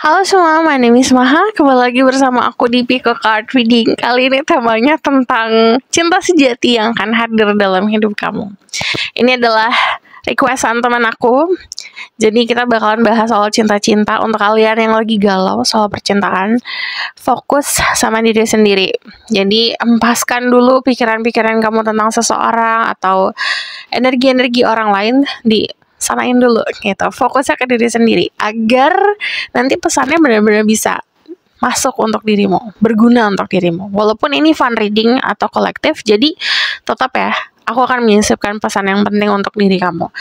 Halo semua, my name is Maha. Kembali lagi bersama aku di Pico Card Reading. Kali ini temanya tentang cinta sejati yang akan hadir dalam hidup kamu. Ini adalah requestan teman aku. Jadi kita bakalan bahas soal cinta-cinta. Untuk kalian yang lagi galau soal percintaan, fokus sama diri sendiri. Jadi empaskan dulu pikiran-pikiran kamu tentang seseorang atau energi-energi orang lain, sanain dulu gitu, fokusnya ke diri sendiri agar nanti pesannya benar-benar bisa masuk untuk dirimu, berguna untuk dirimu. Walaupun ini fun reading atau kolektif, jadi tetap ya, aku akan menyisipkan pesan yang penting untuk diri kamu.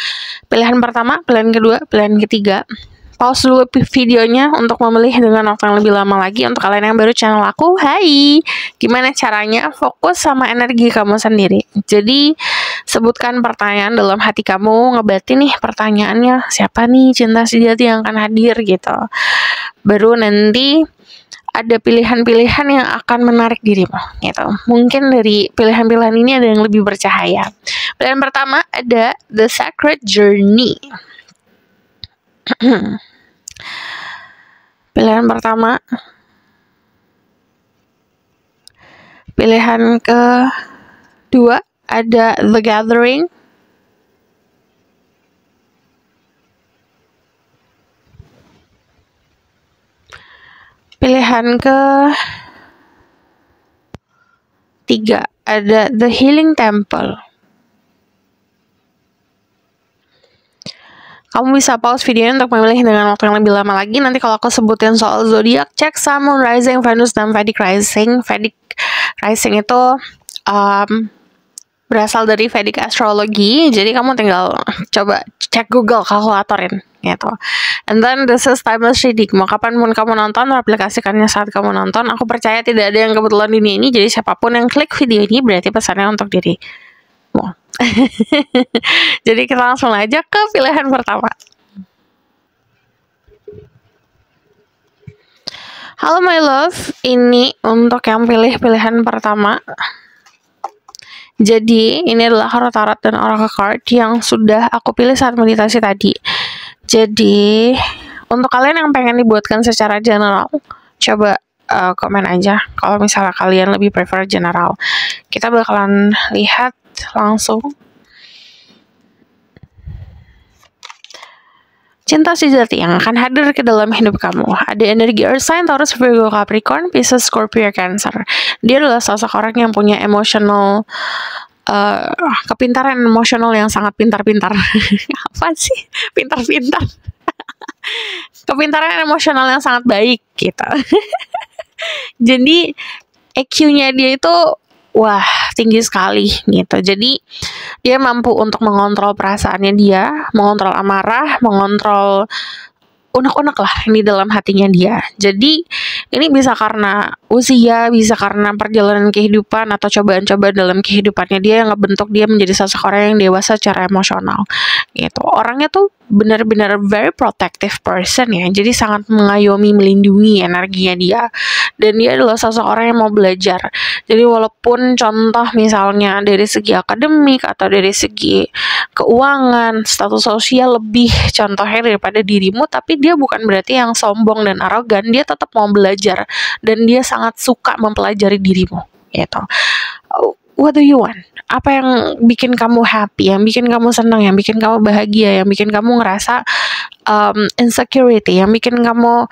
Pilihan pertama, pilihan kedua, pilihan ketiga. Pause dulu videonya untuk memilih dengan waktu yang lebih lama lagi. Untuk kalian yang baru channel aku, hai! Gimana caranya? Fokus sama energi kamu sendiri. Jadi, sebutkan pertanyaan dalam hati kamu, ngebatin nih pertanyaannya, siapa nih cinta sejati yang akan hadir gitu. Baru nanti ada pilihan-pilihan yang akan menarik dirimu gitu. Mungkin dari pilihan-pilihan ini ada yang lebih bercahaya. Pilihan pertama ada The Sacred Journey. Pilihan pertama. Pilihan kedua ada The Gathering. Pilihan ketiga ada The Healing Temple. Kamu bisa pause videonya untuk memilih dengan waktu yang lebih lama lagi. Nanti kalau aku sebutin soal zodiak, cek Sun, Moon, Rising, Venus, dan Vedic Rising. Vedic Rising itu berasal dari Vedic Astrology. Jadi kamu tinggal coba cek Google, kalkulatorin gitu. And then this is timeless reading. Mau kapan pun kamu nonton, aplikasikannya saat kamu nonton. Aku percaya tidak ada yang kebetulan di dunia ini. Jadi siapapun yang klik video ini berarti pesannya untuk diri. Jadi kita langsung aja ke pilihan pertama. Halo my love, ini untuk yang pilih pilihan pertama. Jadi ini adalah tarot dan oracle card yang sudah aku pilih saat meditasi tadi. Jadi untuk kalian yang pengen dibuatkan secara general, coba komen aja kalau misalnya kalian lebih prefer general. Kita bakalan lihat langsung. Cinta sejati yang akan hadir ke dalam hidup kamu. Ada energi Earth sign, Taurus, Virgo, Capricorn, Pisces, Scorpio, Cancer. Dia adalah sosok orang yang punya emotional kepintaran emosional yang sangat pintar-pintar. Apa sih? Pintar-pintar. Kepintaran emosional yang sangat baik gitu. Jadi EQ-nya dia itu wah, tinggi sekali gitu. Jadi dia mampu untuk mengontrol perasaannya dia, mengontrol amarah, mengontrol unek-unek lah ini dalam hatinya dia. Jadi ini bisa karena usia, bisa karena perjalanan kehidupan atau cobaan-cobaan dalam kehidupannya dia yang ngebentuk dia menjadi sosok orang yang dewasa secara emosional gitu. Orangnya tuh benar-benar very protective person ya. Jadi sangat mengayomi, melindungi energinya dia. Dan dia adalah sosok orang yang mau belajar. Jadi walaupun contoh misalnya dari segi akademik atau dari segi keuangan, status sosial lebih contohnya daripada dirimu, tapi dia bukan berarti yang sombong dan arogan. Dia tetap mau belajar dan dia sangat suka mempelajari dirimu gitu. What do you want? Apa yang bikin kamu happy, yang bikin kamu senang, yang bikin kamu bahagia, yang bikin kamu ngerasa insecurity, yang bikin kamu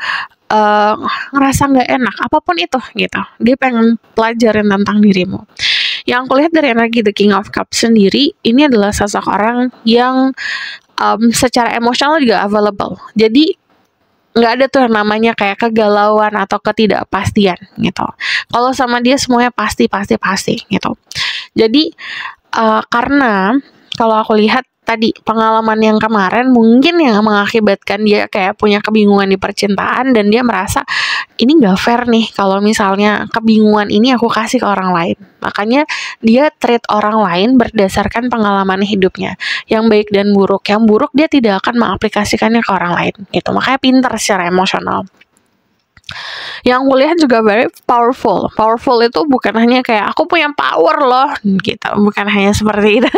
ngerasa nggak enak, apapun itu gitu. Dia pengen pelajarin tentang dirimu. Yang aku lihat dari energi The King of Cups sendiri, ini adalah sosok orang yang secara emosional juga available. Jadi nggak ada tuh yang namanya kayak kegalauan atau ketidakpastian gitu. Kalau sama dia semuanya pasti gitu. Jadi karena kalau aku lihat tadi pengalaman yang kemarin mungkin yang mengakibatkan dia kayak punya kebingungan di percintaan dan dia merasa ini gak fair nih kalau misalnya kebingungan ini aku kasih ke orang lain. Makanya dia treat orang lain berdasarkan pengalaman hidupnya. Yang baik dan buruk. Yang buruk dia tidak akan mengaplikasikannya ke orang lain gitu. Makanya pintar secara emosional. Yang aku lihat juga very powerful. Powerful itu bukan hanya kayak aku punya power loh gitu. Bukan hanya seperti itu.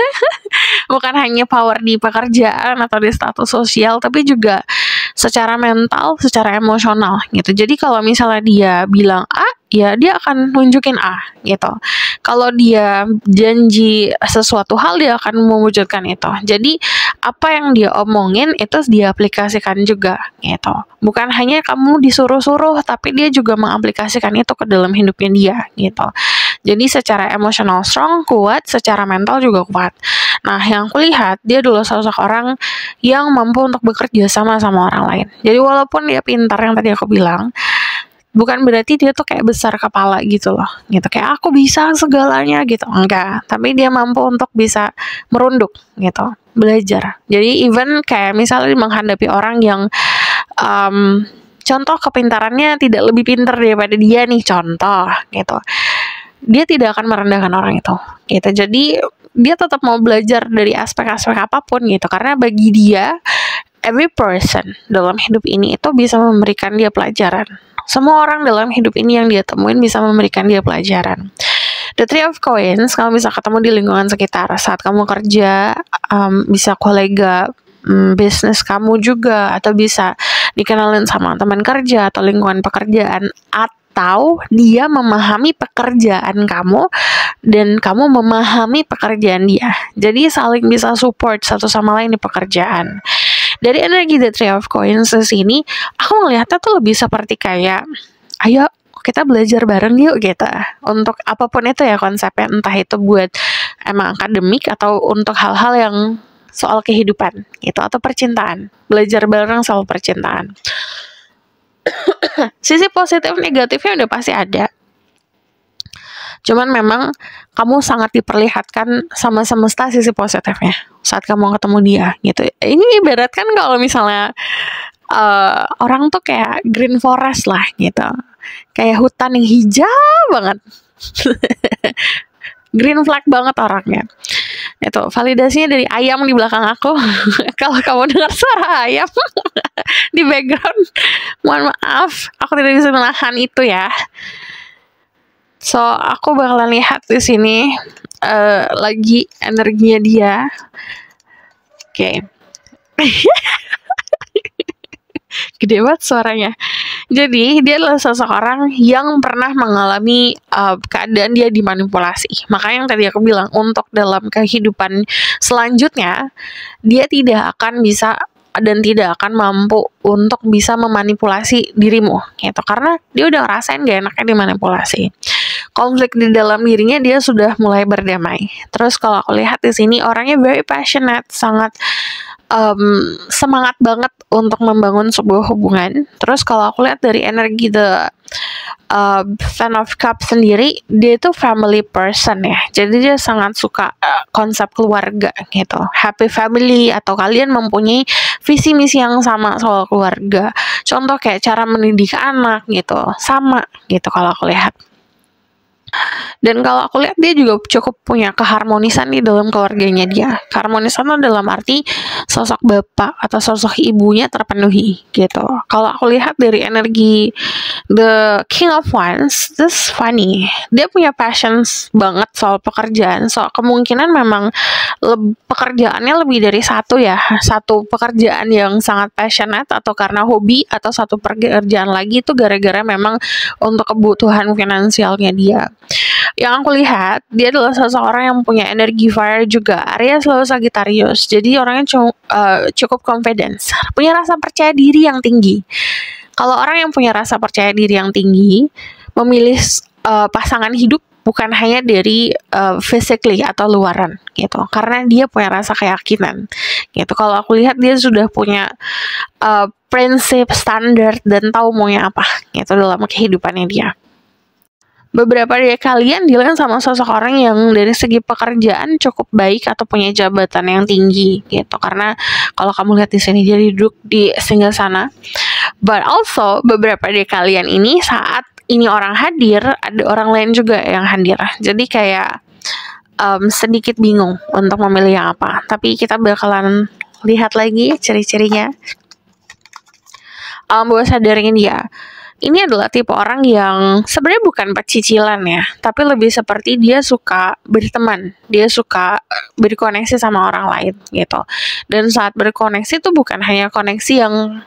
Bukan hanya power di pekerjaan atau di status sosial, tapi juga secara mental, secara emosional gitu. Jadi kalau misalnya dia bilang A, ya dia akan nunjukin A gitu. Kalau dia janji sesuatu hal, dia akan mewujudkan itu. Jadi apa yang dia omongin itu dia aplikasikan juga gitu. Bukan hanya kamu disuruh-suruh, tapi dia juga mengaplikasikan itu ke dalam hidupnya dia gitu. Jadi secara emosional strong, kuat, secara mental juga kuat. Nah, yang aku lihat, dia adalah sosok orang yang mampu untuk bekerja sama orang lain. Jadi walaupun dia pintar yang tadi aku bilang, bukan berarti dia tuh kayak besar kepala gitu loh. Gitu, kayak aku bisa segalanya gitu. Enggak, tapi dia mampu untuk bisa merunduk gitu, belajar. Jadi even kayak misalnya menghadapi orang yang contoh kepintarannya tidak lebih pintar daripada dia nih, contoh gitu, dia tidak akan merendahkan orang itu gitu. Jadi dia tetap mau belajar dari aspek-aspek apapun gitu, karena bagi dia every person dalam hidup ini itu bisa memberikan dia pelajaran. Semua orang dalam hidup ini yang dia temuin bisa memberikan dia pelajaran. The Three of Coins, kamu bisa ketemu di lingkungan sekitar saat kamu kerja, bisa kolega, bisnis kamu juga, atau bisa dikenalin sama teman kerja atau lingkungan pekerjaan, atau dia memahami pekerjaan kamu dan kamu memahami pekerjaan dia. Jadi saling bisa support satu sama lain di pekerjaan. Dari energi The Three of Coins di sini, aku ngelihatnya tuh lebih seperti kayak, ayo kita belajar bareng yuk gitu. Untuk apapun itu ya konsepnya, entah itu buat emang akademik atau untuk hal-hal yang soal kehidupan gitu, atau percintaan. Belajar bareng soal percintaan. Sisi positif negatifnya udah pasti ada. Cuman memang kamu sangat diperlihatkan sama semesta sisi positifnya saat kamu ketemu dia gitu. Ini ibarat kan kalau misalnya orang tuh kayak green forest lah gitu. Kayak hutan yang hijau banget. Green flag banget orangnya. Itu validasinya dari ayam di belakang aku. Kalau kamu dengar suara ayam di background, mohon maaf, aku tidak bisa menahan itu ya. So aku bakalan lihat di sini lagi energinya dia. Oke. Gede banget suaranya. Jadi dia adalah seseorang yang pernah mengalami keadaan dia dimanipulasi. Makanya yang tadi aku bilang, untuk dalam kehidupan selanjutnya dia tidak akan bisa dan tidak akan mampu untuk bisa memanipulasi dirimu gitu, karena dia udah ngerasain gak enaknya dimanipulasi. Konflik di dalam dirinya dia sudah mulai berdamai. Terus kalau aku lihat di sini orangnya very passionate, sangat semangat banget untuk membangun sebuah hubungan. Terus kalau aku lihat dari energi The Ten of Cups sendiri, dia itu family person ya. Jadi dia sangat suka konsep keluarga gitu, happy family, atau kalian mempunyai visi misi yang sama soal keluarga. Contoh kayak cara mendidik anak gitu, sama gitu kalau aku lihat. Dan kalau aku lihat dia juga cukup punya keharmonisan di dalam keluarganya dia. Keharmonisan itu dalam arti sosok bapak atau sosok ibunya terpenuhi gitu. Kalau aku lihat dari energi The King of Wands, this funny. Dia punya passions banget soal pekerjaan. So kemungkinan memang pekerjaannya lebih dari satu ya. Satu pekerjaan yang sangat passionate atau karena hobi, atau satu pekerjaan lagi itu gara-gara memang untuk kebutuhan finansialnya dia. Yang aku lihat, dia adalah seseorang yang punya energi fire juga. Aries selalu Sagittarius. Jadi orangnya cukup confidence, punya rasa percaya diri yang tinggi. Kalau orang yang punya rasa percaya diri yang tinggi, memilih pasangan hidup bukan hanya dari physically atau luaran gitu, karena dia punya rasa keyakinan gitu. Kalau aku lihat dia sudah punya prinsip, standar, dan tahu maunya apa gitu dalam kehidupannya dia. Beberapa dari kalian dilihat sama sosok orang yang dari segi pekerjaan cukup baik atau punya jabatan yang tinggi gitu, karena kalau kamu lihat di sini dia duduk di singgah sana. But also beberapa dari kalian ini saat ini orang hadir, ada orang lain juga yang hadir. Jadi kayak sedikit bingung untuk memilih yang apa. Tapi kita bakalan lihat lagi ciri-cirinya. Bahwa sadarin dia. Ini adalah tipe orang yang sebenarnya bukan pecicilan ya, tapi lebih seperti dia suka berteman, dia suka berkoneksi sama orang lain gitu. Dan saat berkoneksi itu bukan hanya koneksi yang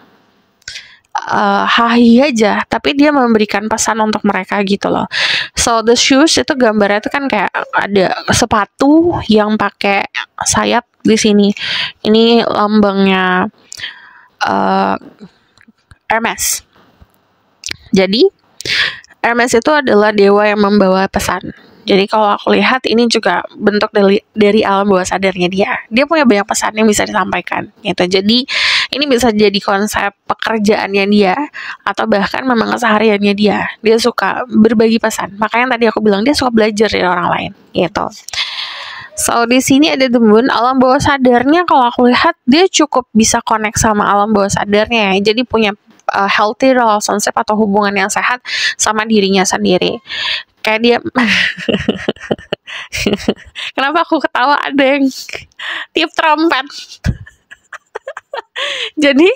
hahi aja, tapi dia memberikan pesan untuk mereka gitu loh. So the shoes itu gambarnya itu kan kayak ada sepatu yang pakai sayap di sini. Ini lambangnya Hermes. Jadi Hermes itu adalah dewa yang membawa pesan. Jadi kalau aku lihat ini juga bentuk dari alam bawah sadarnya dia. Dia punya banyak pesan yang bisa disampaikan gitu. Jadi ini bisa jadi konsep pekerjaannya dia atau bahkan memang kesehariannya dia. Dia suka berbagi pesan. Makanya tadi aku bilang dia suka belajar dari orang lain gitu. So di sini ada the moon, alam bawah sadarnya kalau aku lihat dia cukup bisa connect sama alam bawah sadarnya ya. Jadi punya healthy relationship atau hubungan yang sehat sama dirinya sendiri. Kayak dia kenapa aku ketawa, ada yang tiup trompet. Jadi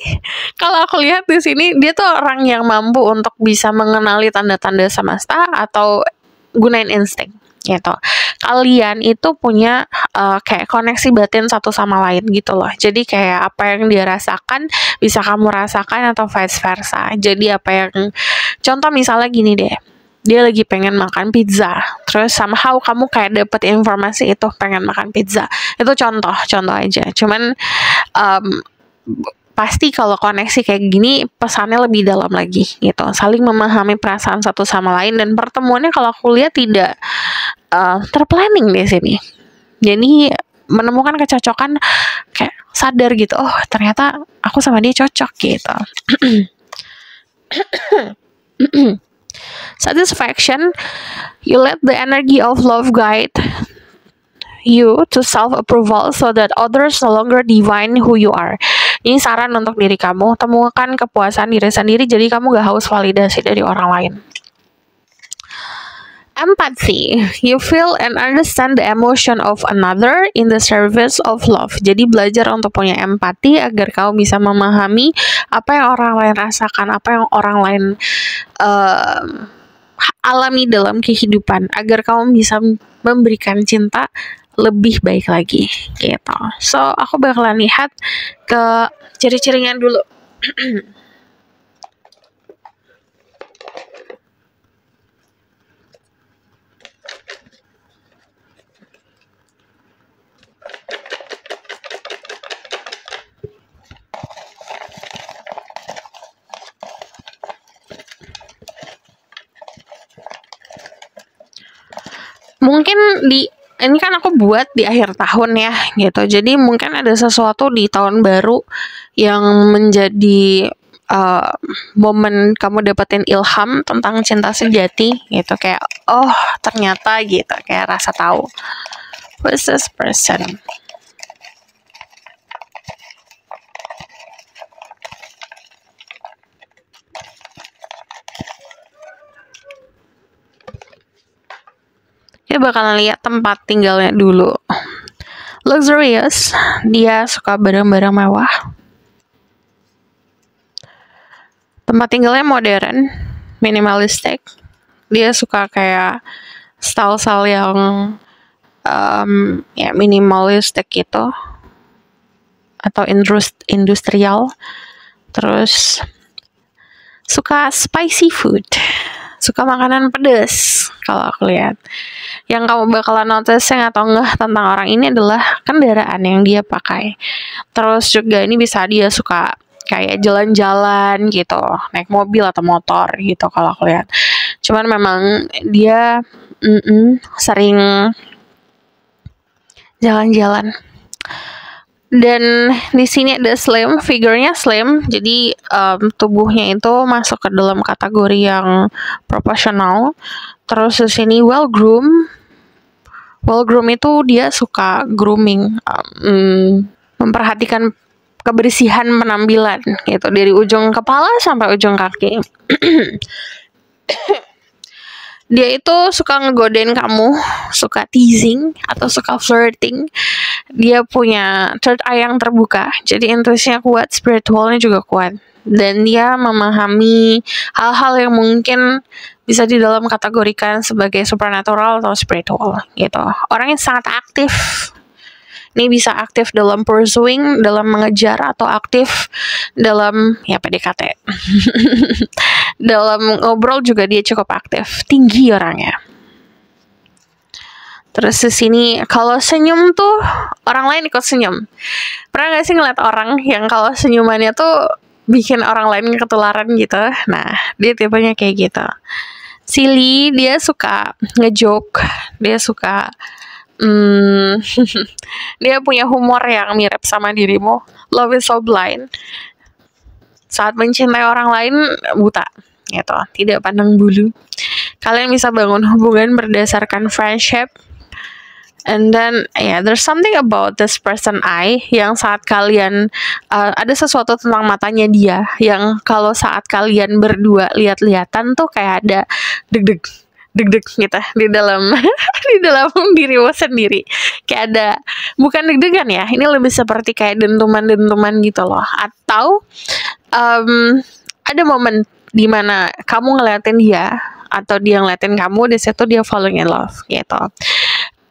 kalau aku lihat di sini dia tuh orang yang mampu untuk bisa mengenali tanda-tanda semesta atau gunain insting gitu. Kalian itu punya kayak koneksi batin satu sama lain gitu loh. Jadi kayak apa yang dia rasakan bisa kamu rasakan atau vice versa. Jadi apa yang contoh misalnya gini deh. Dia lagi pengen makan pizza, terus somehow kamu kayak dapet informasi itu pengen makan pizza. Itu contoh aja. Cuman pasti kalau koneksi kayak gini pesannya lebih dalam lagi gitu. Saling memahami perasaan satu sama lain dan pertemuannya kalau aku lihat tidak terplanning di sini. Jadi menemukan kecocokan kayak sadar gitu. Oh, ternyata aku sama dia cocok gitu. Satisfaction, you let the energy of love guide you to self-approval so that others no longer divine who you are. Ini saran untuk diri kamu, temukan kepuasan diri sendiri jadi kamu gak haus validasi dari orang lain. Empathy, you feel and understand the emotion of another in the service of love. Jadi belajar untuk punya empati agar kamu bisa memahami apa yang orang lain rasakan, apa yang orang lain alami dalam kehidupan, agar kamu bisa memberikan cinta lebih baik lagi gitu. So aku bakalan lihat ke ciri-cirinya dulu. Mungkin ini kan aku buat di akhir tahun ya gitu. Jadi mungkin ada sesuatu di tahun baru yang menjadi momen kamu dapetin ilham tentang cinta sejati gitu. Kayak oh ternyata gitu, kayak rasa tahu. Who's this person? Dia bakalan lihat tempat tinggalnya dulu. Luxurious, dia suka barang-barang mewah. Tempat tinggalnya modern, minimalistic. Dia suka kayak style-style yang ya minimalistic gitu, atau industrial. Terus suka spicy food, suka makanan pedas kalau aku lihat. Yang kamu bakalan noticing atau enggak tentang orang ini adalah kendaraan yang dia pakai. Terus juga ini bisa dia suka kayak jalan-jalan gitu, naik mobil atau motor gitu kalau aku lihat. Cuman memang dia sering jalan-jalan. Dan di sini ada slim, figurnya slim, jadi tubuhnya itu masuk ke dalam kategori yang proporsional. Terus di sini well groom itu dia suka grooming, memperhatikan kebersihan penampilan gitu dari ujung kepala sampai ujung kaki. Dia itu suka ngegodain kamu, suka teasing atau suka flirting. Dia punya third eye yang terbuka, jadi intuisinya kuat, spiritualnya juga kuat. Dan dia memahami hal-hal yang mungkin bisa di dalam kategorikan sebagai supernatural atau spiritual gitu. Orangnya sangat aktif, Ini bisa aktif dalam pursuing, dalam mengejar, atau aktif dalam ya PDKT. Dalam ngobrol juga dia cukup aktif, tinggi orangnya. Terus di sini kalau senyum tuh orang lain ikut senyum. Pernah gak sih ngeliat orang yang kalau senyumannya tuh bikin orang lain ketularan gitu? Nah, dia tipenya kayak gitu. Silly, dia suka ngejoke, dia suka dia punya humor yang mirip sama dirimu. Love is so blind. Saat mencintai orang lain buta gitu, tidak pandang bulu. Kalian bisa bangun hubungan berdasarkan friendship. And then there's something about this person yang saat kalian ada sesuatu tentang matanya dia yang kalau saat kalian berdua lihat-lihatan tuh kayak ada deg-deg gitu di dalam di dalam dirimu sendiri. Kayak ada, bukan deg-degan ya, ini lebih seperti kayak dentuman-dentuman gitu loh. Atau ada momen dimana kamu ngeliatin dia atau dia ngeliatin kamu, di situ dia falling in love gitu.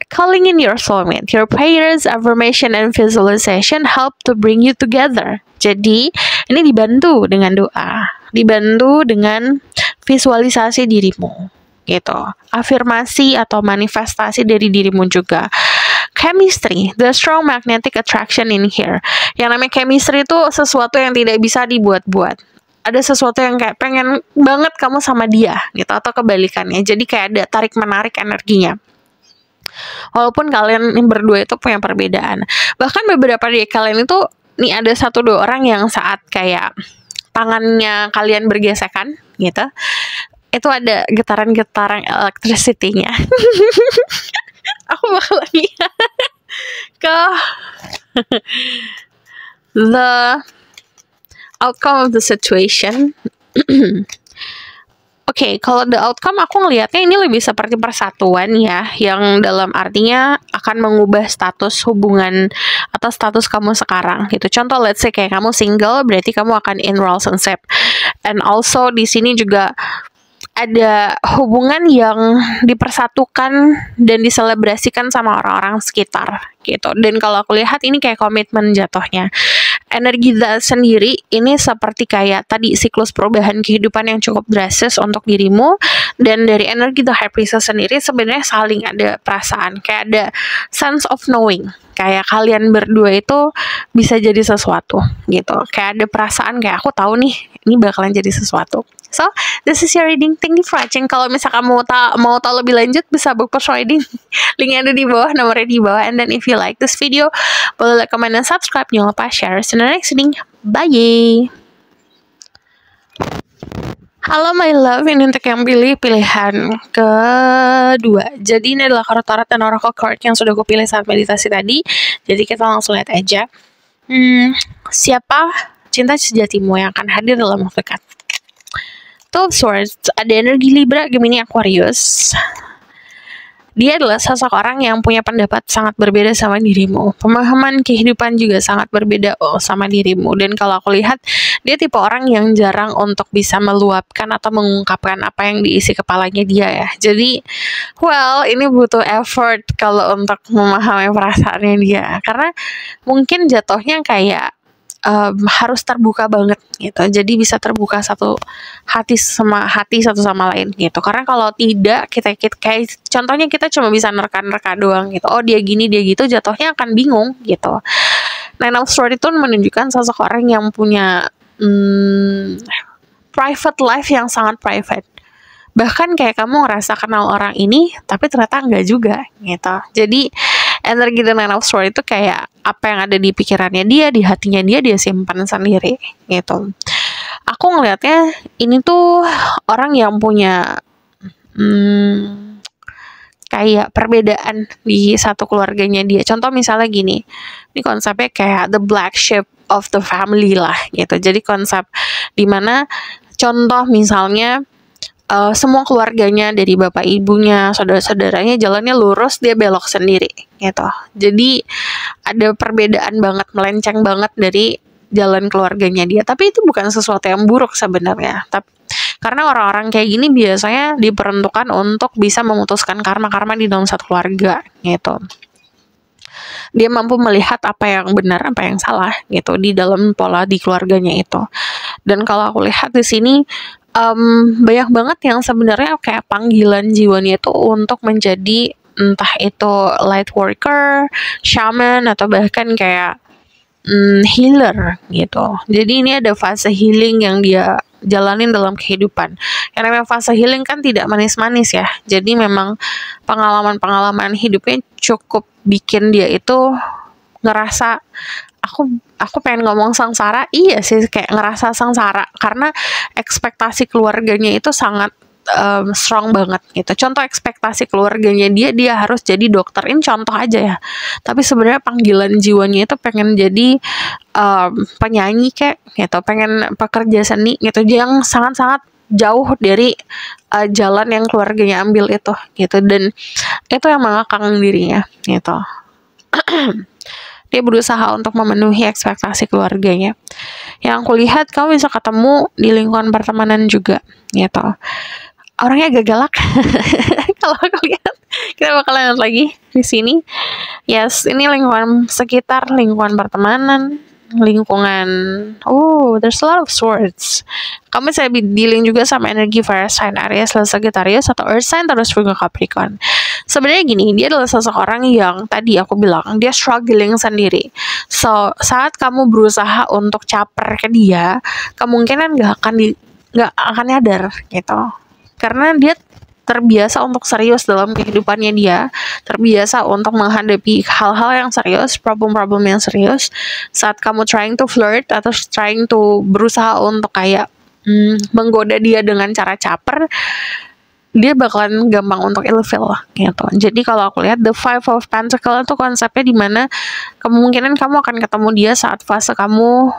Calling in your soulmate, your prayers, affirmation, and visualization help to bring you together. Jadi, ini dibantu dengan doa, dibantu dengan visualisasi dirimu, gitu. Afirmasi atau manifestasi dari dirimu juga. Chemistry, the strong magnetic attraction in here. Yang namanya chemistry itu sesuatu yang tidak bisa dibuat-buat. Ada sesuatu yang kayak pengen banget kamu sama dia, gitu, atau kebalikannya. Jadi kayak ada tarik-menarik energinya. Walaupun kalian berdua itu punya perbedaan. Bahkan beberapa dari kalian itu, nih ada 1-2 orang yang saat kayak tangannya kalian bergesekan gitu, itu ada getaran-getaran electricity-nya. Aku bakal lihat ke the outcome of the situation. Oke, kalau the outcome aku ngelihatnya ini lebih seperti persatuan ya, yang dalam artinya akan mengubah status hubungan atau status kamu sekarang gitu. Contoh, let's say kayak kamu single, berarti kamu akan in relationship. And also di sini juga ada hubungan yang dipersatukan dan diselebrasikan sama orang-orang sekitar gitu. Dan kalau aku lihat ini kayak komitmen jatuhnya. Energi sendiri ini seperti kayak tadi siklus perubahan kehidupan yang cukup drastis untuk dirimu. Dan dari energi the High Priestess sendiri sebenarnya saling ada perasaan, kayak ada sense of knowing, kayak kalian berdua itu bisa jadi sesuatu gitu. Kayak ada perasaan kayak aku tahu nih ini bakalan jadi sesuatu. So, this is your reading. Thank you for watching. Kalau misalkan mau tahu lebih lanjut, bisa book personal reading. Linknya ada di bawah, nomornya di bawah. And then if you like this video, boleh like, comment, dan subscribe. Jangan lupa share. See you in the next reading. Bye! Halo my love, ini untuk yang pilih pilihan kedua. Jadi ini adalah kartu tarot dan oracle card yang sudah aku pilih saat meditasi tadi. Jadi kita langsung lihat aja. Siapa cinta sejatimu yang akan hadir dalam waktu dekat? Two of Swords, ada energi Libra, Gemini, Aquarius. Dia adalah sosok orang yang punya pendapat sangat berbeda sama dirimu. Pemahaman kehidupan juga sangat berbeda sama dirimu. Dan kalau aku lihat, dia tipe orang yang jarang untuk bisa meluapkan atau mengungkapkan apa yang diisi kepalanya dia ya. Jadi, ini butuh effort kalau untuk memahami perasaannya dia. Karena mungkin jatuhnya kayak harus terbuka banget gitu. Jadi bisa terbuka satu hati satu sama lain gitu. Karena kalau tidak, kita kayak contohnya kita cuma bisa nerka-nerka doang gitu. Oh, dia gini, dia gitu, jatuhnya akan bingung gitu. Nine of Swords itu menunjukkan sosok orang yang punya private life yang sangat private. Bahkan kayak kamu ngerasa kenal orang ini, tapi ternyata enggak juga gitu. Jadi energi The Nine of Swords itu kayak apa yang ada di pikirannya dia, di hatinya dia simpan sendiri gitu. Aku ngelihatnya ini tuh orang yang punya kayak perbedaan di satu keluarganya dia. Contoh misalnya gini, ini konsepnya kayak the black sheep of the family lah gitu. Jadi konsep dimana contoh misalnya semua keluarganya dari bapak ibunya, saudara-saudaranya jalannya lurus, dia belok sendiri gitu. Jadi ada perbedaan banget, melenceng banget dari jalan keluarganya dia. Tapi itu bukan sesuatu yang buruk sebenarnya. Karena orang-orang kayak gini biasanya diperuntukkan untuk bisa memutuskan karma-karma di dalam satu keluarga gitu. Dia mampu melihat apa yang benar, apa yang salah gitu di dalam pola di keluarganya itu. Dan kalau aku lihat di sini banyak banget yang sebenarnya kayak panggilan jiwanya itu untuk menjadi entah itu light worker, shaman, atau bahkan kayak healer gitu. Jadi ini ada fase healing yang dia jalanin dalam kehidupan. Yang namanya fase healing kan tidak manis-manis ya. Jadi memang pengalaman-pengalaman hidupnya cukup bikin dia itu ngerasa, aku pengen ngomong sengsara, iya sih, kayak ngerasa sengsara karena ekspektasi keluarganya itu sangat strong banget gitu. Contoh ekspektasi keluarganya dia harus jadi dokter, ini contoh aja ya. Tapi sebenarnya panggilan jiwanya itu pengen jadi penyanyi kayak gitu, pengen pekerja seni gitu, yang sangat-sangat jauh dari jalan yang keluarganya ambil itu gitu. Dan itu yang mengekang dirinya gitu. Dia berusaha untuk memenuhi ekspektasi keluarganya. Yang aku lihat, kamu bisa ketemu di lingkungan pertemanan juga gitu. Orangnya agak galak. Kalau aku lihat, kita bakal lihat lagi di sini. Yes, ini lingkungan sekitar, lingkungan pertemanan, lingkungan. Oh, there's a lot of swords. Kamu bisa dealing juga sama energi fire sign Aries, Sagittarius, atau earth sign terus Virgo, Capricorn. Sebenarnya gini, dia adalah seseorang yang tadi aku bilang dia struggling sendiri. So saat kamu berusaha untuk caper ke dia, kemungkinan gak akan nyadar gitu. Karena dia terbiasa untuk serius dalam kehidupannya dia, terbiasa untuk menghadapi hal-hal yang serius, problem-problem yang serius. Saat kamu trying to flirt atau trying to berusaha untuk kayak menggoda dia dengan cara caper, dia bakalan gampang untuk ilfeel gitu. Jadi kalau aku lihat the Five of Pentacles itu konsepnya dimana kemungkinan kamu akan ketemu dia saat fase kamu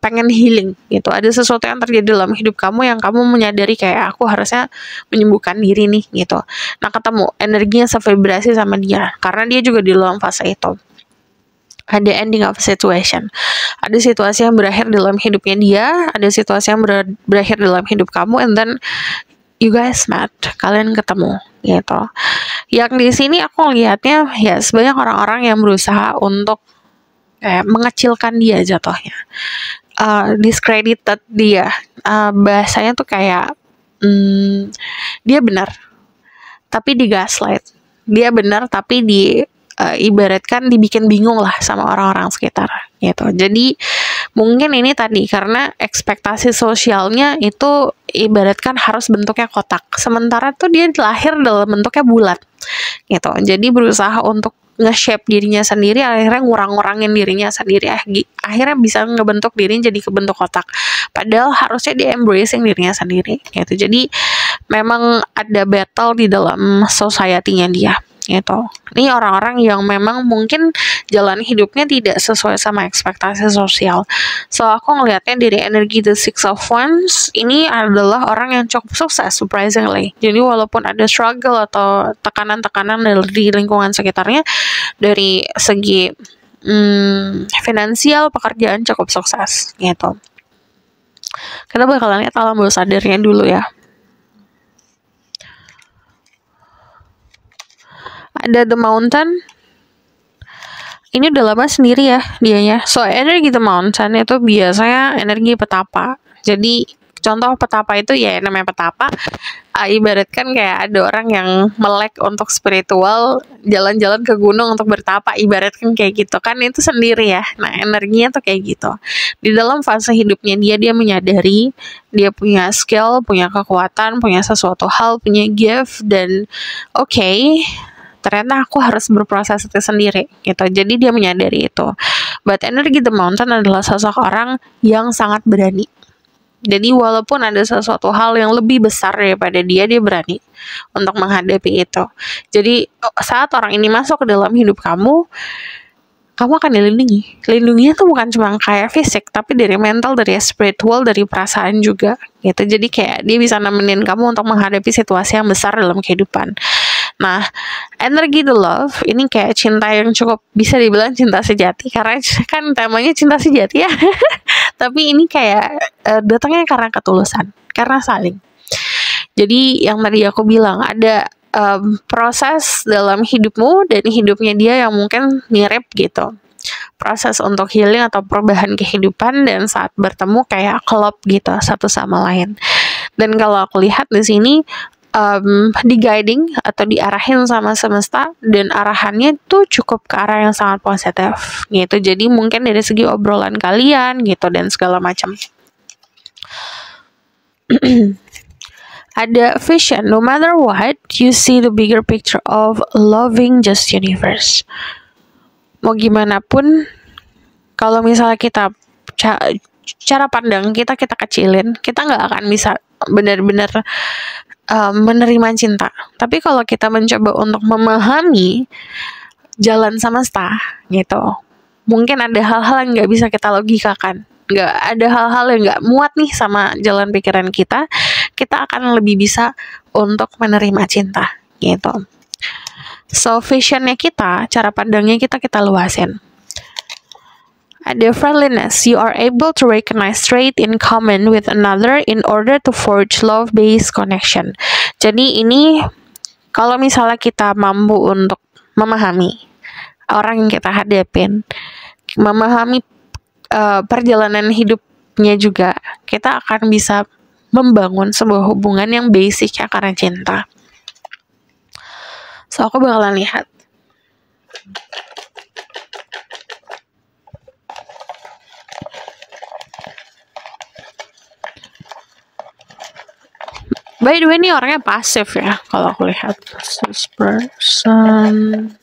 pengen healing gitu. Ada sesuatu yang terjadi dalam hidup kamu yang kamu menyadari kayak aku harusnya menyembuhkan diri nih gitu. Nah, ketemu energinya sevibrasi sama dia karena dia juga di dalam fase itu. Ada ending of situation. Ada situasi yang berakhir dalam hidupnya dia, ada situasi yang berakhir dalam hidup kamu, and then you guys met, kalian ketemu gitu. Yang di sini aku lihatnya ya sebanyak orang-orang yang berusaha untuk mengecilkan dia jatuhnya, discredited dia, bahasanya tuh kayak dia benar tapi di gaslight, dia benar tapi ibaratkan dibikin bingung lah sama orang-orang sekitar gitu. Jadi mungkin ini tadi karena ekspektasi sosialnya itu ibaratkan harus bentuknya kotak, sementara tuh dia lahir dalam bentuknya bulat gitu. Jadi berusaha untuk nge-shape dirinya sendiri, akhirnya ngurang-ngurangin dirinya sendiri, akhirnya bisa ngebentuk dirinya jadi kebentuk kotak, padahal harusnya dia embracing dirinya sendiri gitu. Jadi memang ada battle di dalam society-nya dia gitu. Ini orang-orang yang memang mungkin jalan hidupnya tidak sesuai sama ekspektasi sosial. So aku ngelihatnya dari energi the Six of Wands ini adalah orang yang cukup sukses surprisingly. Jadi walaupun ada struggle atau tekanan-tekanan dari lingkungan sekitarnya, dari segi finansial, pekerjaan cukup sukses gitu. Kita bakalan lihat alam bawah sadarnya dulu ya. Ada The Mountain. Ini udah lama sendiri ya dianya. So energi The Mountain itu biasanya energi petapa. Jadi contoh petapa itu ya namanya petapa, ibaratkan kayak ada orang yang melek untuk spiritual, jalan-jalan ke gunung untuk bertapa, ibaratkan kayak gitu kan, itu sendiri ya. Nah energinya tuh kayak gitu. Di dalam fase hidupnya dia menyadari dia punya skill, punya kekuatan, punya sesuatu hal, punya gift, dan ternyata aku harus berproses itu sendiri gitu. Jadi dia menyadari itu. But energi The Mountain adalah sosok orang yang sangat berani. Jadi walaupun ada sesuatu hal yang lebih besar daripada dia berani untuk menghadapi itu. Jadi saat orang ini masuk ke dalam hidup kamu akan dilindungi. Lindunginya tuh bukan cuma kayak fisik, tapi dari mental, dari spiritual, dari perasaan juga gitu. Jadi kayak dia bisa nemenin kamu untuk menghadapi situasi yang besar dalam kehidupan. Nah, energi the love ini kayak cinta yang cukup bisa dibilang cinta sejati, karena kan temanya cinta sejati ya. Tapi ini kayak datangnya karena ketulusan, karena saling. Jadi yang tadi aku bilang ada proses dalam hidupmu dan hidupnya dia yang mungkin mirip gitu. Proses untuk healing atau perubahan kehidupan, dan saat bertemu kayak klop gitu satu sama lain. Dan kalau aku lihat di sini di guiding atau diarahin sama semesta, dan arahannya tuh cukup ke arah yang sangat positif gitu. Jadi mungkin dari segi obrolan kalian gitu dan segala macam. Ada vision, no matter what, you see the bigger picture of loving just universe. Mau gimana pun, kalau misalnya kita cara pandang kita kecilin, kita nggak akan bisa benar-benar menerima cinta. Tapi kalau kita mencoba untuk memahami jalan semesta gitu, mungkin ada hal-hal yang nggak bisa kita logikakan, nggak ada hal-hal yang nggak muat nih sama jalan pikiran kita akan lebih bisa untuk menerima cinta gitu. So visionnya kita, cara pandangnya kita luasin. Ada friendliness, you are able to recognize trait in common with another in order to forge love-based connection. Jadi ini kalau misalnya kita mampu untuk memahami orang yang kita hadapin, memahami perjalanan hidupnya juga, kita akan bisa membangun sebuah hubungan yang basic ya karena cinta. So aku bakalan lihat. By the way, ini orangnya pasif ya kalau aku lihat. This person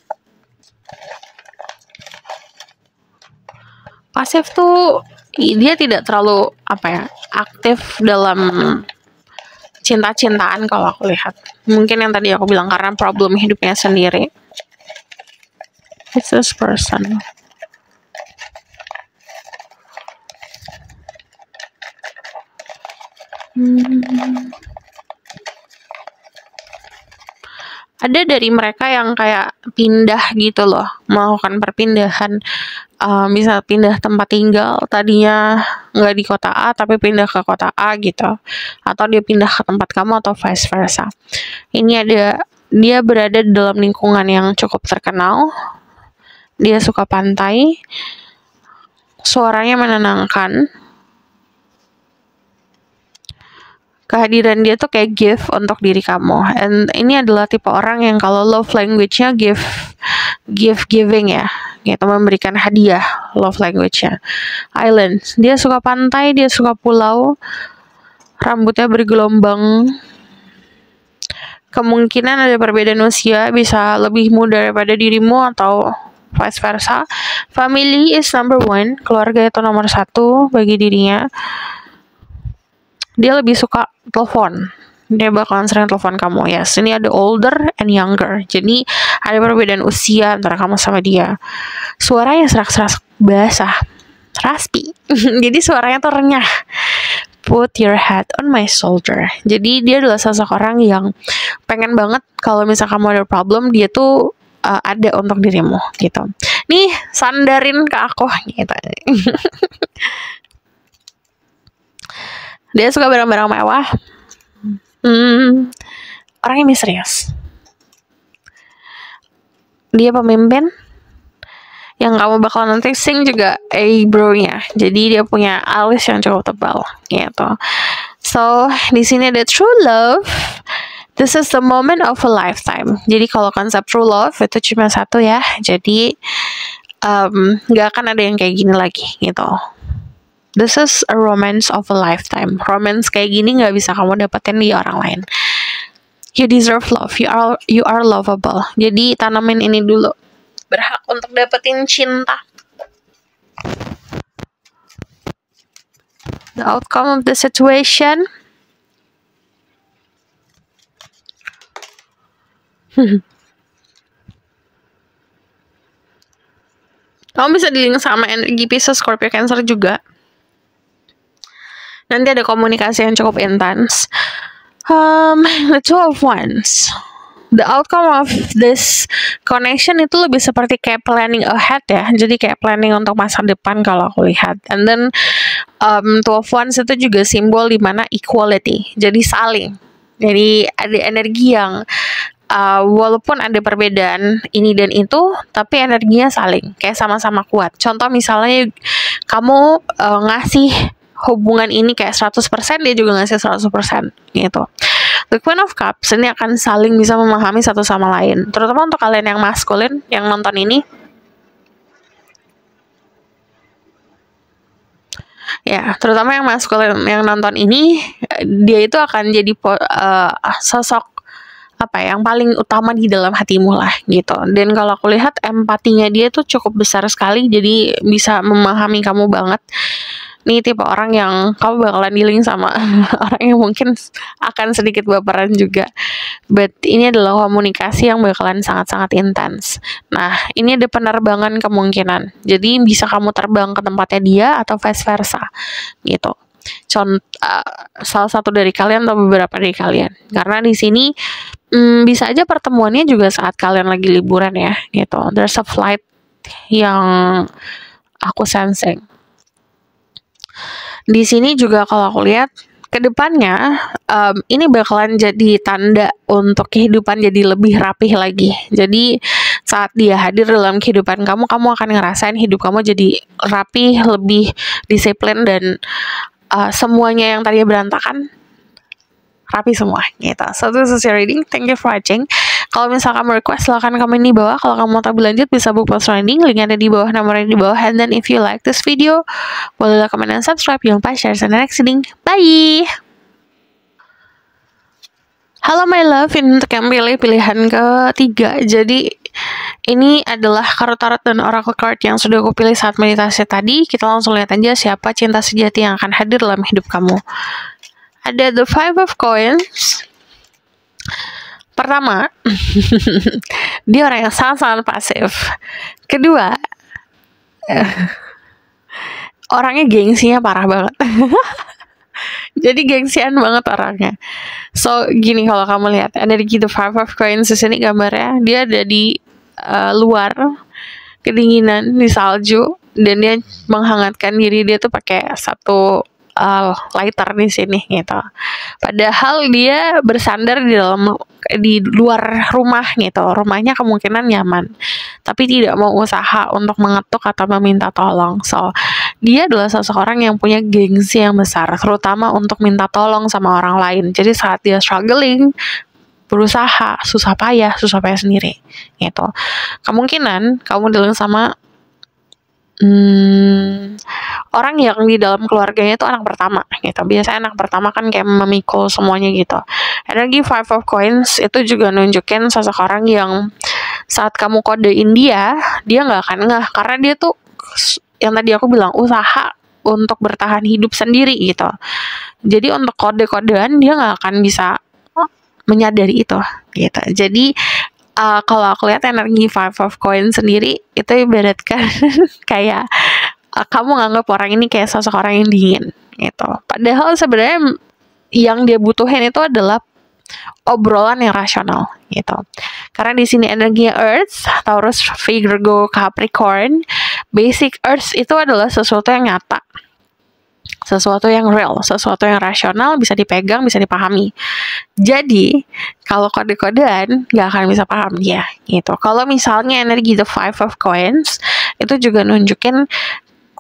pasif tuh dia tidak terlalu aktif dalam cinta-cintaan kalau aku lihat. Mungkin yang tadi aku bilang karena problem hidupnya sendiri. It's this person. Ada dari mereka yang kayak pindah gitu loh, melakukan perpindahan, bisa pindah tempat tinggal, tadinya nggak di kota A tapi pindah ke kota A gitu, atau dia pindah ke tempat kamu atau vice versa. Ini dia berada di dalam lingkungan yang cukup terkenal, dia suka pantai, suaranya menenangkan. Kehadiran dia tuh kayak gift untuk diri kamu. And ini adalah tipe orang yang kalau love language-nya giving ya, gitu, memberikan hadiah love language-nya. Island, dia suka pantai, dia suka pulau, rambutnya bergelombang. Kemungkinan ada perbedaan usia, bisa lebih muda daripada dirimu atau vice versa. Family is number one, keluarga itu nomor 1 bagi dirinya. Dia lebih suka telepon. Dia bakalan sering telepon kamu. Yes, ini ada older and younger. Jadi ada perbedaan usia antara kamu sama dia. Suaranya serak-serak basah, raspy. Jadi suaranya tuh renyah. Put your head on my shoulder. Jadi dia adalah sosok orang yang pengen banget kalau misal kamu ada problem, dia tuh ada untuk dirimu gitu. Nih, sandarin ke aku gitu. Dia suka barang-barang mewah. Orangnya misterius. Dia pemimpin yang kamu bakal nanti sing juga eyebrow-nya. Jadi dia punya alis yang cukup tebal gitu. So, di sini ada true love. This is the moment of a lifetime. Jadi kalau konsep true love itu cuma satu ya. Jadi gak akan ada yang kayak gini lagi gitu. This is a romance of a lifetime. Romance kayak gini gak bisa kamu dapetin di orang lain. You deserve love. You are lovable. Jadi tanamin ini dulu. Berhak untuk dapetin cinta. The outcome of the situation. Kamu bisa di-link sama energi Pisces, Scorpio, Cancer juga. Nanti ada komunikasi yang cukup intens. The Two of Wands. The outcome of this connection itu lebih seperti kayak planning ahead ya. Jadi kayak planning untuk masa depan kalau aku lihat. And then Two of Wands itu juga simbol dimana equality. Jadi saling. Jadi ada energi yang walaupun ada perbedaan ini dan itu, tapi energinya saling kayak sama-sama kuat. Contoh misalnya kamu ngasih hubungan ini kayak 100%, dia juga ngasih 100% gitu. The Queen of Cups ini akan saling bisa memahami satu sama lain, terutama untuk kalian yang maskulin yang nonton ini. Ya, terutama yang maskulin yang nonton ini, dia itu akan jadi sosok apa ya, yang paling utama di dalam hatimu lah gitu. Dan kalau aku lihat empatinya dia tuh cukup besar sekali, jadi bisa memahami kamu banget. Nih tipe orang yang kamu bakalan dealing sama orang yang mungkin akan sedikit baperan juga. But ini adalah komunikasi yang bakalan sangat-sangat intens. Nah, ini ada penerbangan kemungkinan. Jadi bisa kamu terbang ke tempatnya dia atau vice versa gitu. Salah satu dari kalian atau beberapa dari kalian. Karena di sini bisa aja pertemuannya juga saat kalian lagi liburan ya gitu. There's a flight yang aku sensing. Di sini juga kalau aku lihat ke depannya ini bakalan jadi tanda untuk kehidupan jadi lebih rapih lagi. Jadi saat dia hadir dalam kehidupan kamu, kamu akan ngerasain hidup kamu jadi rapih, lebih disiplin, dan semuanya yang tadinya berantakan rapi semua gitu. So this is your reading. Thank you for watching. Kalau misalkan kamu request, silahkan komen di bawah. Kalau kamu mau tahu lanjut, bisa book personal reading. Linknya ada di bawah, nomornya di bawah. And then if you like this video, boleh komen dan subscribe. Jangan lupa share the next reading. Bye. Halo my love, ini untuk yang pilih pilihan ketiga. Jadi ini adalah kartu tarot dan oracle card yang sudah aku pilih saat meditasi tadi. Kita langsung lihat aja siapa cinta sejati yang akan hadir dalam hidup kamu. Ada the 5 of coins. Pertama, dia orang yang sangat-sangat pasif. Kedua, orangnya gengsinya parah banget. Jadi gengsian banget orangnya. So gini, kalau kamu lihat ada di the 5 of coins di sini gambarnya, dia ada di luar kedinginan di salju, dan dia menghangatkan diri dia tuh pakai satu lighter di sini gitu. Padahal dia bersandar di luar rumah gitu. Rumahnya kemungkinan nyaman, tapi tidak mau usaha untuk mengetuk atau meminta tolong. So dia adalah seseorang yang punya gengsi yang besar, terutama untuk minta tolong sama orang lain. Jadi saat dia struggling, berusaha, susah payah sendiri gitu. Kemungkinan kamu dealing sama orang yang di dalam keluarganya itu anak pertama gitu. Biasanya anak pertama kan kayak memikul semuanya gitu. Energi 5 of coins itu juga nunjukin seseorang yang saat kamu kodein dia nggak akan ngeh, karena dia tuh yang tadi aku bilang, usaha untuk bertahan hidup sendiri gitu. Jadi untuk kode-kodean dia nggak akan bisa menyadari itu gitu. Jadi kalau aku lihat energi 5 of coins sendiri itu ibaratkan kayak kamu nganggap orang ini kayak sosok orang yang dingin gitu. Padahal sebenarnya yang dia butuhin itu adalah obrolan yang rasional gitu. Karena di sini energinya Earth, Taurus, Virgo, Capricorn. Basic Earth itu adalah sesuatu yang nyata, sesuatu yang real, sesuatu yang rasional, bisa dipegang, bisa dipahami. Jadi kalau kode-kodean nggak akan bisa paham dia gitu. Kalau misalnya energi the 5 of coins itu juga nunjukin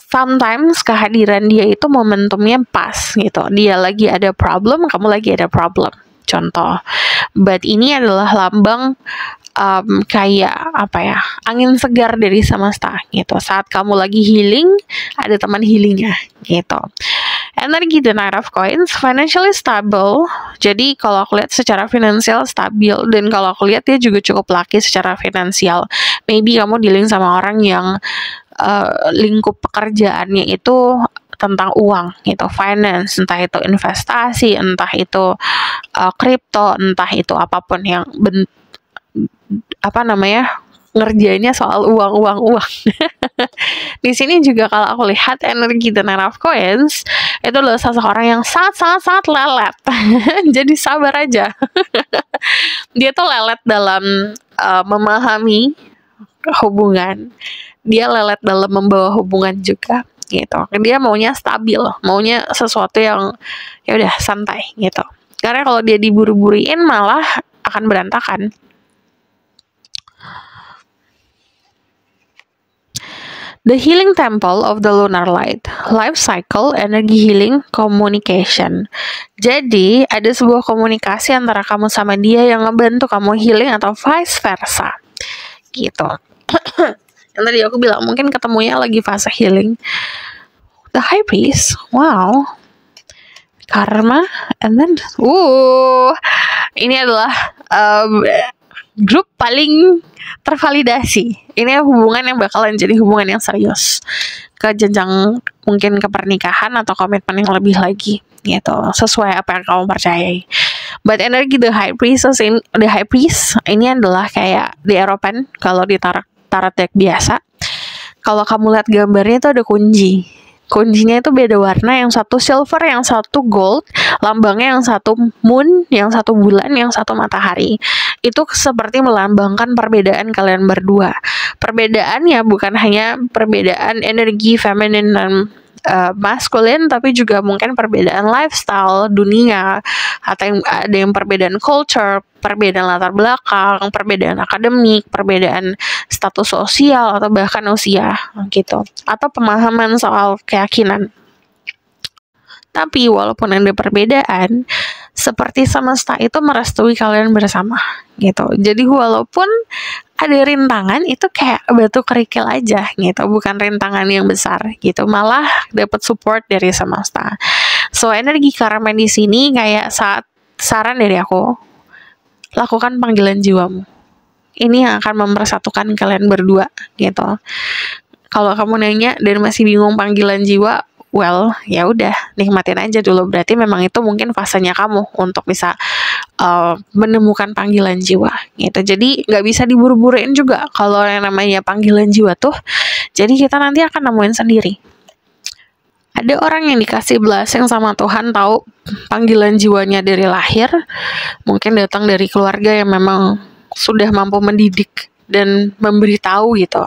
sometimes kehadiran dia itu momentumnya pas gitu. Dia lagi ada problem, kamu lagi ada problem. Contoh, but ini adalah lambang kayak apa ya, angin segar dari semesta gitu. Saat kamu lagi healing, ada teman healingnya gitu. Energi the Knight of Coins, financially stable. Jadi kalau aku lihat secara finansial stabil, dan kalau aku lihat dia juga cukup lucky secara finansial. Maybe kamu dealing sama orang yang lingkup pekerjaannya itu tentang uang gitu, finance, entah itu investasi, entah itu kripto, entah itu apapun yang ngerjainnya soal uang. Di sini juga kalau aku lihat energi the Knight of Coins itu adalah seseorang yang sangat lelet. Jadi sabar aja. Dia tuh lelet dalam memahami hubungan. Dia lelet dalam membawa hubungan juga gitu. Dia maunya stabil, maunya sesuatu yang ya udah santai gitu. Karena kalau dia diburu-buruin malah akan berantakan The Healing Temple of the Lunar Light, Life Cycle, Energy Healing, Communication. Jadi, ada sebuah komunikasi antara kamu sama dia yang ngebantu kamu healing atau vice versa. Gitu. Yang tadi aku bilang, mungkin ketemunya lagi fase healing. The High Priest, wow. Karma, and then, ini adalah grup paling tervalidasi. Ini hubungan yang bakalan jadi hubungan yang serius ke jenjang mungkin ke pernikahan atau komitmen yang lebih lagi gitu, sesuai apa yang kamu percayai. But energi the high priest ini adalah kayak di Eropan kalau di tarot deck biasa. Kalau kamu lihat gambarnya itu ada kunci. Kuncinya itu beda warna, yang satu silver, yang satu gold, lambangnya yang satu moon, yang satu bulan, yang satu matahari. Itu seperti melambangkan perbedaan kalian berdua. Perbedaannya bukan hanya perbedaan energi feminin dan maskulin, tapi juga mungkin perbedaan lifestyle dunia, atau ada yang perbedaan culture, perbedaan latar belakang, perbedaan akademik, perbedaan status sosial, atau bahkan usia gitu, atau pemahaman soal keyakinan. Tapi walaupun ada perbedaan, seperti semesta itu merestui kalian bersama gitu. Jadi walaupun ada rintangan, itu kayak batu kerikil aja gitu, bukan rintangan yang besar gitu, malah dapat support dari semesta. So energi karma di sini kayak saran dari aku, lakukan panggilan jiwamu. Ini yang akan mempersatukan kalian berdua gitu. Kalau kamu nanya dan masih bingung panggilan jiwa, well, ya udah, nikmatin aja dulu. Berarti memang itu mungkin fasenya kamu untuk bisa menemukan panggilan jiwa gitu. Jadi nggak bisa diburu-buruin juga kalau yang namanya panggilan jiwa tuh. Jadi kita nanti akan nemuin sendiri. Ada orang yang dikasih blessing sama Tuhan, tahu panggilan jiwanya dari lahir, mungkin datang dari keluarga yang memang sudah mampu mendidik dan memberitahu gitu,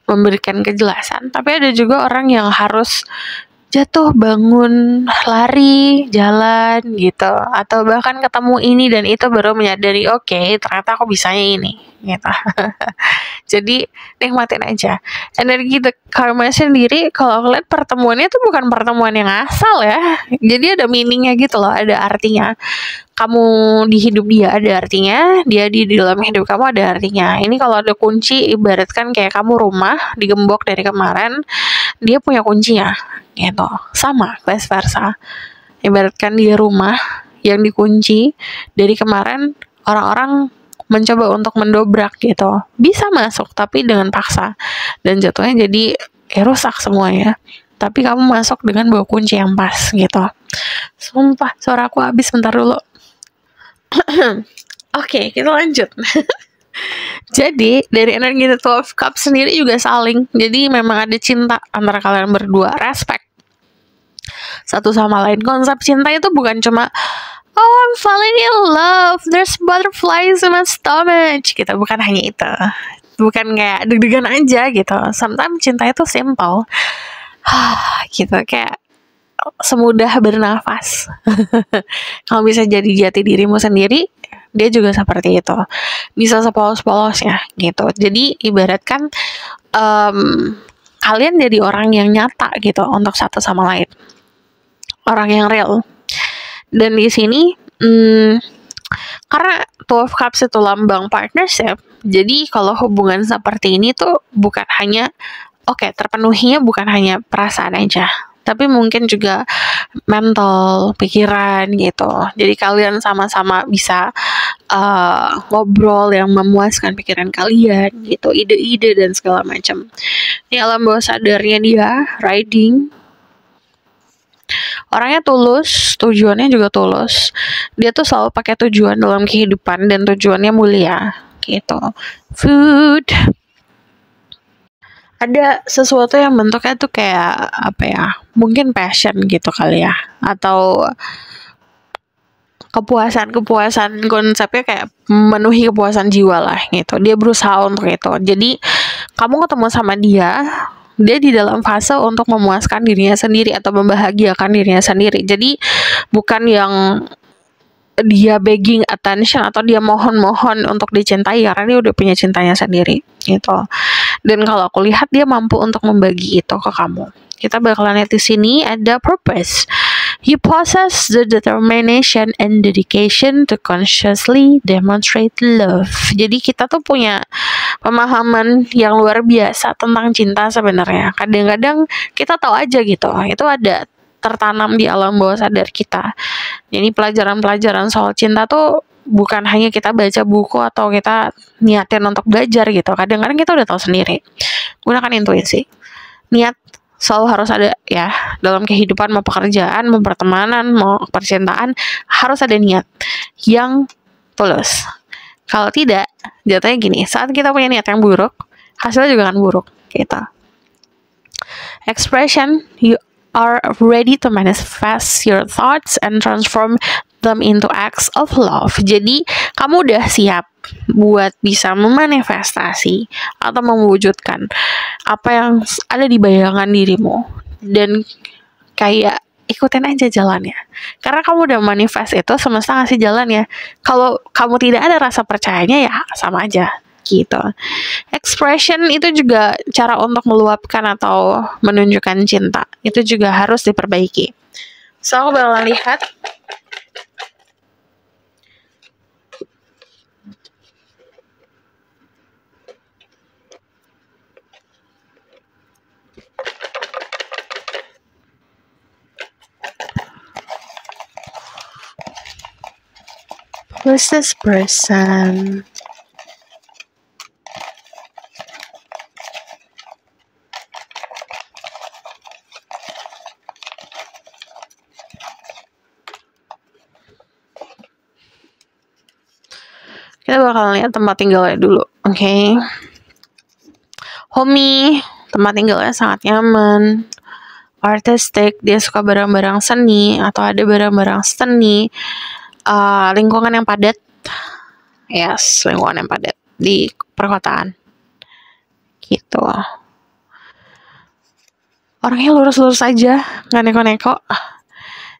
memberikan kejelasan. Tapi ada juga orang yang harus jatuh, bangun, lari, jalan gitu, atau bahkan ketemu ini dan itu baru menyadari, oke, ternyata aku bisanya ini gitu. Jadi nikmatin aja. Energi the karma sendiri, kalau aku lihat pertemuannya itu bukan pertemuan yang asal ya. Jadi ada meaningnya gitu loh, ada artinya. Kamu di hidup dia ada artinya, dia di dalam hidup kamu ada artinya. Ini kalau ada kunci, ibaratkan kayak kamu rumah digembok dari kemarin, dia punya kuncinya gitu. Sama vice versa, ibaratkan dia rumah yang dikunci dari kemarin, orang-orang mencoba untuk mendobrak gitu, bisa masuk tapi dengan paksa, dan jatuhnya jadi rusak semuanya. Tapi kamu masuk dengan bawa kunci yang pas gitu. Sumpah suara aku habis, bentar dulu. Oke, kita lanjut. Jadi dari energi The 12 Cups sendiri juga saling. Jadi memang ada cinta antara kalian berdua, respect satu sama lain. Konsep cinta itu bukan cuma I'm falling in love, there's butterflies in my stomach gitu. Bukan hanya itu. Bukan kayak deg-degan aja gitu. Sometimes cinta itu simple. Gitu, kayak semudah bernafas. Kamu bisa jadi jati dirimu sendiri, dia juga seperti itu. Bisa sepolos-polosnya gitu. Jadi ibaratkan kalian jadi orang yang nyata gitu untuk satu sama lain. Orang yang real. Dan di sini karena 12 Cups itu lambang partnership, jadi kalau hubungan seperti ini tuh bukan hanya terpenuhinya bukan hanya perasaan aja, tapi mungkin juga mental, pikiran gitu. Jadi kalian sama-sama bisa ngobrol yang memuaskan pikiran kalian gitu, ide-ide dan segala macam. Ini alam bawah sadarnya dia riding. Orangnya tulus, tujuannya juga tulus. Dia tuh selalu pakai tujuan dalam kehidupan dan tujuannya mulia gitu. Food. Ada sesuatu yang bentuknya tuh kayak apa ya? Mungkin passion gitu kali ya, atau kepuasan konsepnya kayak memenuhi kepuasan jiwa lah gitu. Dia berusaha untuk itu. Jadi kamu ketemu sama dia di dalam fase untuk memuaskan dirinya sendiri atau membahagiakan dirinya sendiri. Jadi bukan yang dia begging attention atau dia mohon-mohon untuk dicintai, karena dia udah punya cintanya sendiri gitu. Dan kalau aku lihat dia mampu untuk membagi itu ke kamu. Kita bakalan lihat di sini ada purpose. You possess the determination and dedication to consciously demonstrate love. Jadi kita tuh punya pemahaman yang luar biasa tentang cinta sebenarnya. Kadang-kadang kita tahu aja gitu, itu ada tertanam di alam bawah sadar kita. Jadi pelajaran-pelajaran soal cinta tuh bukan hanya kita baca buku atau kita niatin untuk belajar gitu. Kadang-kadang kita udah tahu sendiri. Gunakan intuisi. Niat selalu harus ada ya, dalam kehidupan, mau pekerjaan, mau pertemanan, mau percintaan, harus ada niat yang tulus. Kalau tidak, jatuhnya gini, saat kita punya niat yang buruk, hasilnya juga akan buruk gitu. Expression, you are ready to manifest your thoughts and transform them into acts of love. Jadi kamu udah siap buat bisa memanifestasi atau mewujudkan apa yang ada di bayangan dirimu, dan kayak ikutin aja jalannya. Karena kamu udah manifest itu, semesta ngasih jalan ya. Kalau kamu tidak ada rasa percayanya ya sama aja gitu. Expression itu juga cara untuk meluapkan atau menunjukkan cinta. Itu juga harus diperbaiki. So aku bakalan lihat who's this person. Kita bakal lihat tempat tinggalnya dulu, oke? Homey, tempat tinggalnya sangat nyaman, artistic, dia suka barang-barang seni atau ada barang-barang seni, lingkungan yang padat, yes, lingkungan yang padat di perkotaan, gitu. Orangnya lurus-lurus aja, nggak neko-neko.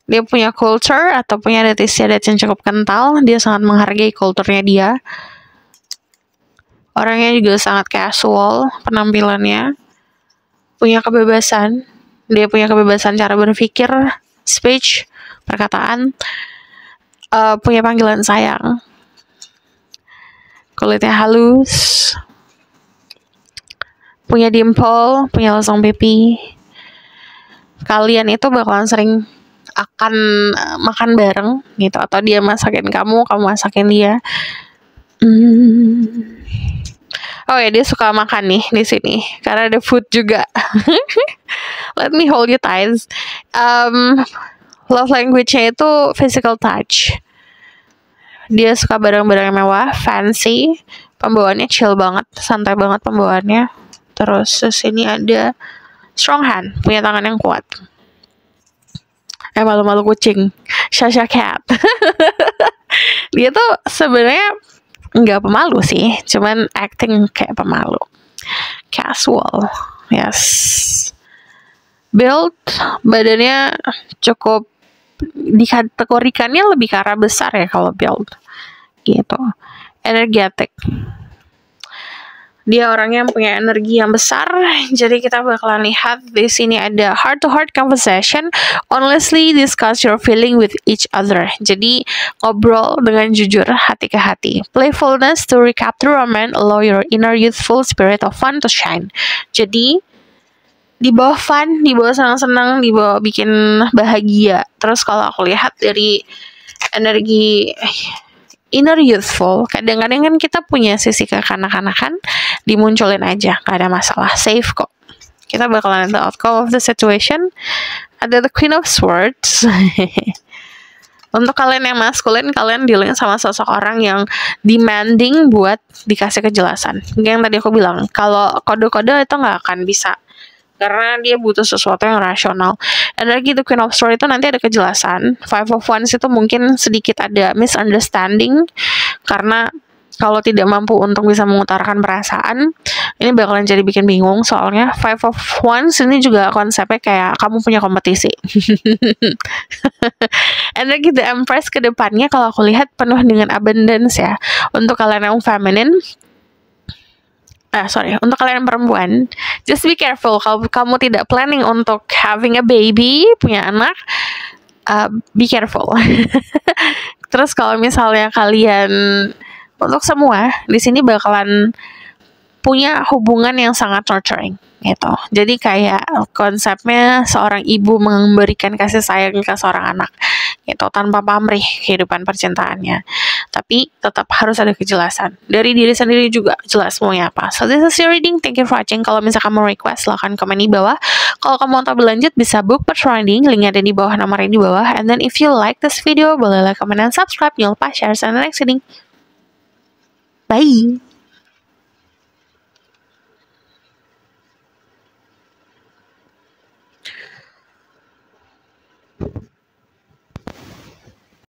Dia punya culture atau punya adat istiadat yang cukup kental. Dia sangat menghargai kulturnya dia. Orangnya juga sangat casual penampilannya. Punya kebebasan. Dia punya kebebasan cara berpikir, speech, perkataan. Punya panggilan sayang. Kulitnya halus. Punya dimple, punya losong pipi. Kalian itu bakalan sering akan makan bareng gitu, atau dia masakin kamu, kamu masakin dia. Oh ya, dia suka makan nih di sini karena ada food juga. Let me hold you tight. Love language-nya itu physical touch. Dia suka barang-barang yang mewah, fancy. Pembawaannya chill banget, santai banget pembawaannya. Terus di sini ada strong hand, punya tangan yang kuat. Malu-malu kucing, Shasha cat. Dia tuh sebenarnya nggak pemalu sih, cuman acting kayak pemalu. Casual, yes. Build, badannya cukup dikategorikannya lebih ke arah besar ya kalau build, gitu. Energetic. Dia orangnya yang punya energi yang besar. Jadi kita bakalan lihat di sini ada heart-to-heart conversation. Honestly discuss your feeling with each other. Jadi ngobrol dengan jujur, hati ke hati. Playfulness to recapture romance, allow your inner youthful spirit of fun to shine. Jadi di bawah fun, di bawah senang-senang, di bawah bikin bahagia. Terus kalau aku lihat dari energi inner youthful, kadang-kadang kan kita punya sisi kekanak-kanakan, dimunculin aja, gak ada masalah, safe kok. Kita bakalan the outcome of the situation. Ada the Queen of Swords. Untuk kalian yang maskulin, kalian dealing sama sosok orang yang demanding buat dikasih kejelasan. Yang tadi aku bilang, kalau kode-kode itu gak akan bisa, karena dia butuh sesuatu yang rasional. Energi the Queen of Swords itu nanti ada kejelasan. Five of Wands itu mungkin sedikit ada misunderstanding, karena kalau tidak mampu untuk bisa mengutarakan perasaan, ini bakalan jadi bikin bingung. Soalnya Five of Wands ini juga konsepnya kayak kamu punya kompetisi. Energi the Empress ke depannya kalau aku lihat penuh dengan abundance ya. Untuk kalian yang feminine, untuk kalian perempuan, just be careful kalau kamu tidak planning untuk having a baby, punya anak, be careful. Terus kalau misalnya kalian, untuk semua di sini bakalan punya hubungan yang sangat nurturing gitu. Jadi kayak konsepnya seorang ibu memberikan kasih sayang ke seorang anak gitu, tanpa pamrih kehidupan percintaannya. Tapi tetap harus ada kejelasan dari diri sendiri juga, jelas maunya apa. So this is your reading. Thank you for watching. Kalau misalkan mau request, silahkan komen di bawah. Kalau kamu mau tahu berlanjut, bisa book per reading, linknya ada di bawah, nomornya di bawah. And then if you like this video, boleh like, comment, dan subscribe. Jangan lupa share. See you in the next reading. Bye.